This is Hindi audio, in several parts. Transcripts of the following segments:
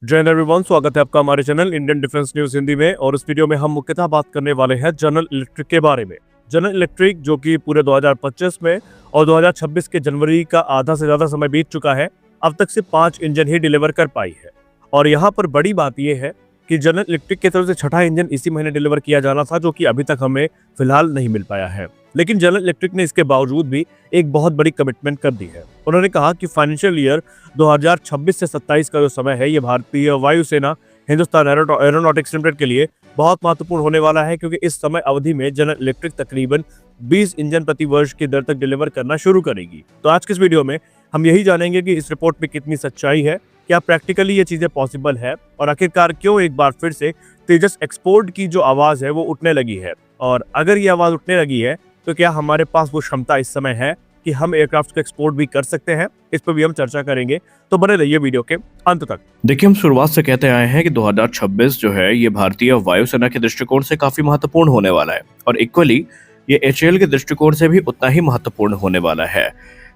जय हिंद एवरीवन, स्वागत है आपका हमारे channel Indian defence news Hindi में। और इस वीडियो में हम मुख्यतः बात करने वाले हैं जनरल इलेक्ट्रिक के बारे में। जनरल इलेक्ट्रिक जो कि पूरे 2025 में और 2026 के जनवरी का आधा से ज्यादा समय बीत चुका है, अब तक सिर्फ 5 इंजन ही डिलीवर कर पाई है। और यहाँ पर बड़ी बात यह है कि जनरल इलेक्ट्रिक की तरफ से छठा इंजन इसी महीने डिलीवर किया जाना था, जो कि अभी तक हमें फिलहाल नहीं मिल पाया है। लेकिन जनरल इलेक्ट्रिक ने इसके बावजूद भी एक बहुत बड़ी कमिटमेंट कर दी है। उन्होंने कहा कि फाइनेंशियल ईयर 2026 से 27 का जो समय है, ये भारतीय वायुसेना हिंदुस्तान एरोनॉटिक्स लिमिटेड के लिए बहुत महत्वपूर्ण होने वाला है, क्योंकि इस समय अवधि में जनरल इलेक्ट्रिक तकरीबन 20 इंजन प्रति वर्ष की दर तक डिलीवर करना शुरू करेगी। तो आज के इस वीडियो में हम यही जानेंगे कि इस रिपोर्ट में कितनी सच्चाई है, क्या प्रैक्टिकली ये चीजें पॉसिबल है, और आखिरकार क्यों एक बार फिर से तेजस एक्सपोर्ट की जो आवाज है वो उठने लगी है। और अगर ये आवाज उठने लगी है तो क्या हमारे पास वो क्षमता इस समय है कि हम एयरक्राफ्ट को एक्सपोर्ट भी कर सकते हैं। इस पर भी हम चर्चा करेंगे, तो बने रहिए वीडियो के अंत तक। देखिए, हम शुरुआत से कहते आए हैं कि 2026 जो है ये भारतीय वायुसेना के दृष्टिकोण से काफी महत्वपूर्ण होने वाला है, और इक्वली ये एचएएल के दृष्टिकोण से भी उतना ही महत्वपूर्ण होने वाला है।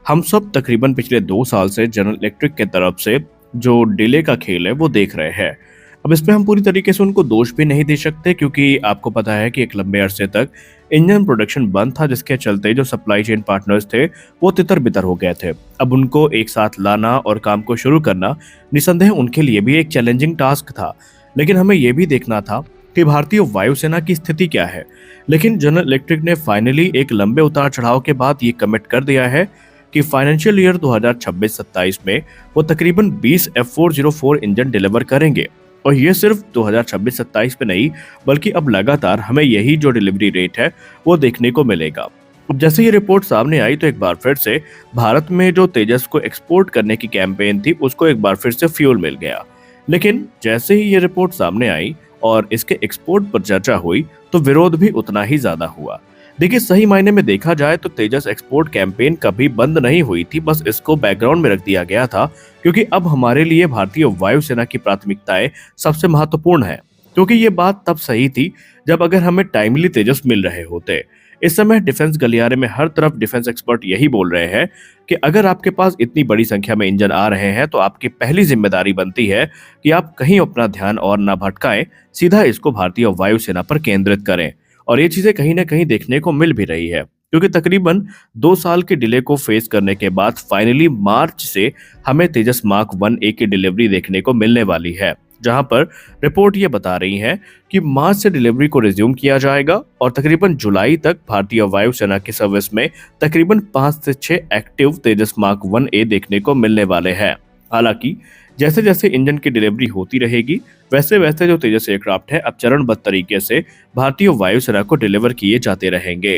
हम सब तकरीबन पिछले 2 साल से जनरल इलेक्ट्रिक के तरफ से जो डिले का खेल है वो देख रहे हैं। अब इसमें हम पूरी तरीके से उनको दोष भी नहीं दे सकते, क्योंकि आपको पता है कि एक लंबे अरसे तक इंजन प्रोडक्शन बंद था, जिसके चलते जो सप्लाई चेन पार्टनर्स थे वो तितर बितर हो गए थे। अब उनको एक साथ लाना और काम को शुरू करना निसंदेह उनके लिए भी एक चैलेंजिंग टास्क था। लेकिन हमें यह भी देखना था कि भारतीय वायुसेना की स्थिति क्या है। लेकिन जनरल इलेक्ट्रिक ने फाइनली एक लंबे उतार चढ़ाव के बाद ये कमिट कर दिया है कि फाइनेंशियल ईयर 2026-27 में वो तकरीबन 20 F404 इंजन डिलीवर करेंगे। और ये सिर्फ 2026-27 में नहीं, बल्कि अब लगातार हमें यही जो डिलीवरी रेट है वो देखने को मिलेगा। अब जैसे ये रिपोर्ट सामने आई तो एक बार फिर से भारत में जो तेजस को एक्सपोर्ट करने की कैंपेन थी उसको एक बार फिर से फ्यूल मिल गया। लेकिन जैसे ही ये रिपोर्ट सामने आई और इसके एक्सपोर्ट पर चर्चा हुई तो विरोध भी उतना ही ज्यादा हुआ। देखिए, सही मायने में देखा जाए तो तेजस एक्सपोर्ट कैंपेन कभी बंद नहीं हुई थी, बस इसको बैकग्राउंड में रख दिया गया था, क्योंकि अब हमारे लिए भारतीय वायुसेना की प्राथमिकताएं सबसे महत्वपूर्ण है। क्योंकि ये बात तब सही थी जब अगर हमें टाइमली तेजस मिल रहे होते। इस समय डिफेंस गलियारे में हर तरफ डिफेंस एक्सपर्ट यही बोल रहे हैं कि अगर आपके पास इतनी बड़ी संख्या में इंजन आ रहे हैं तो आपकी पहली जिम्मेदारी बनती है कि आप कहीं अपना ध्यान और न भटकाएं, सीधा इसको भारतीय वायुसेना पर केंद्रित करें। और ये चीजें कहीं ना कहीं देखने को मिल भी रही है, क्योंकि तकरीबन 2 साल के डिले को फेस करने के बाद फाइनली मार्च से हमें तेजस मार्क 1A की डिलीवरी देखने को मिलने वाली है, जहां पर रिपोर्ट ये बता रही है कि मार्च से डिलीवरी को रिज्यूम किया जाएगा और तकरीबन जुलाई तक भारतीय वायुसेना की सर्विस में तकरीबन 5 से 6 एक्टिव तेजस मार्क 1A देखने को मिलने वाले हैं। हालांकि जैसे जैसे इंजन की डिलीवरी होती रहेगी, वैसे वैसे जो तेजस एयरक्राफ्ट है अब चरणबद्ध तरीके से भारतीय वायुसेना को डिलीवर किए जाते रहेंगे।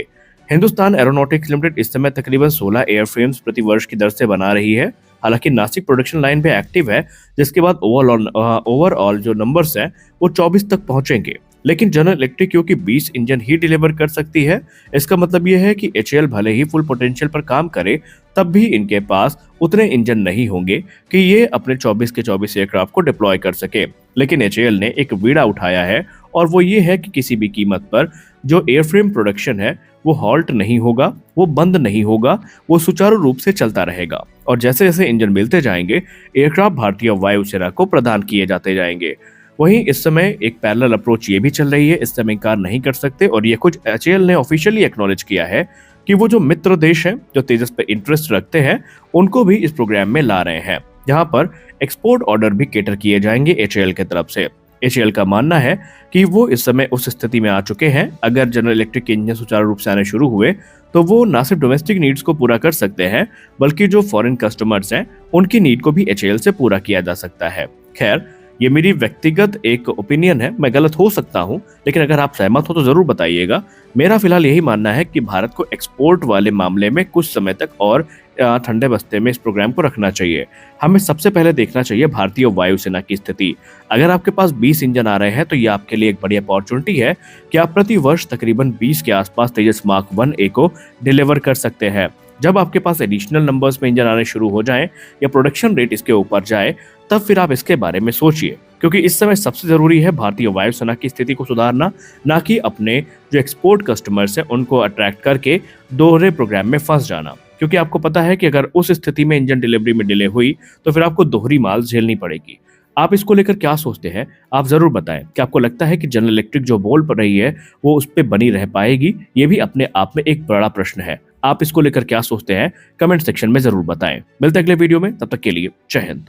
हिंदुस्तान एरोनॉटिक्स लिमिटेड इस समय तकरीबन 16 एयरफ्रेम्स प्रति वर्ष की दर से बना रही है। हालांकि नासिक प्रोडक्शन लाइन पे एक्टिव है, जिसके बाद ओवरऑल जो नंबर्स हैं वो 24 तक पहुंचेंगे। लेकिन जनरल इलेक्ट्रिक क्योंकि 20 इंजन ही डिलीवर कर सकती है, इसका मतलब यह है कि एचएएल भले ही फुल पोटेंशियल पर काम करे, तब भी इनके पास उतने इंजन नहीं होंगे कि ये अपने 24 के 24 एयरक्राफ्ट को डिप्लॉय कर सके। लेकिन एचएएल ने एक बीड़ा उठाया है, और वो ये है कि किसी भी कीमत पर जो एयरफ्रेम प्रोडक्शन है वो हॉल्ट नहीं होगा, वो बंद नहीं होगा, वो सुचारू रूप से चलता रहेगा। और जैसे जैसे इंजन मिलते जाएंगे, एयरक्राफ्ट भारतीय वायुसेना को प्रदान किए जाते जाएंगे। वहीं इस समय एक पैरेलल अप्रोच ये भी चल रही है, इससे हम इनकार नहीं कर सकते, और ये कुछ एचएएल ने ऑफिशियली एक्नॉलेज किया है कि वो जो मित्र देश हैं जो तेजस पे इंटरेस्ट रखते हैं उनको भी इस प्रोग्राम में ला रहे हैं, जहां पर एक्सपोर्ट ऑर्डर भी केटर किए जाएंगे एचएएल के तरफ से। एचएएल का मानना है कि वो इस समय उस स्थिति में आ चुके हैं, अगर जनरल इलेक्ट्रिक के इंजन सुचारू रूप से आने शुरू हुए तो वो न सिर्फ डोमेस्टिक नीड्स को पूरा कर सकते हैं, बल्कि जो फॉरेन कस्टमर्स हैं उनकी नीड को भी एचएएल से पूरा किया जा सकता है। खैर, ये मेरी व्यक्तिगत एक ओपिनियन है, मैं गलत हो सकता हूं, लेकिन अगर आप सहमत हो तो जरूर बताइएगा। मेरा फिलहाल यही मानना है कि भारत को एक्सपोर्ट वाले मामले में कुछ समय तक और ठंडे बस्ते में इस प्रोग्राम को रखना चाहिए। हमें सबसे पहले देखना चाहिए भारतीय वायुसेना की स्थिति। अगर आपके पास 20 इंजन आ रहे हैं तो ये आपके लिए एक बड़ी अपॉर्चुनिटी है कि आप प्रति वर्ष तकरीबन 20 के आसपास तेजस मार्क 1A को डिलीवर कर सकते हैं। जब आपके पास एडिशनल नंबर्स में इंजन आने शुरू हो जाएं या प्रोडक्शन रेट इसके ऊपर जाए, तब फिर आप इसके बारे में सोचिए, क्योंकि इस समय सबसे जरूरी है भारतीय वायुसेना की स्थिति को सुधारना, ना कि अपने जो एक्सपोर्ट कस्टमर्स हैं उनको अट्रैक्ट करके दोहरे प्रोग्राम में फंस जाना। क्योंकि आपको पता है कि अगर उस स्थिति में इंजन डिलीवरी में डिले हुई तो फिर आपको दोहरी माल झेलनी पड़ेगी। आप इसको लेकर क्या सोचते हैं, आप जरूर बताएं। क्या आपको लगता है कि जनरल इलेक्ट्रिक जो बोल पर रही है वो उस पर बनी रह पाएगी? ये भी अपने आप में एक बड़ा प्रश्न है। आप इसको लेकर क्या सोचते हैं, कमेंट सेक्शन में जरूर बताएं। मिलते हैं अगले वीडियो में, तब तक के लिए जय हिंद।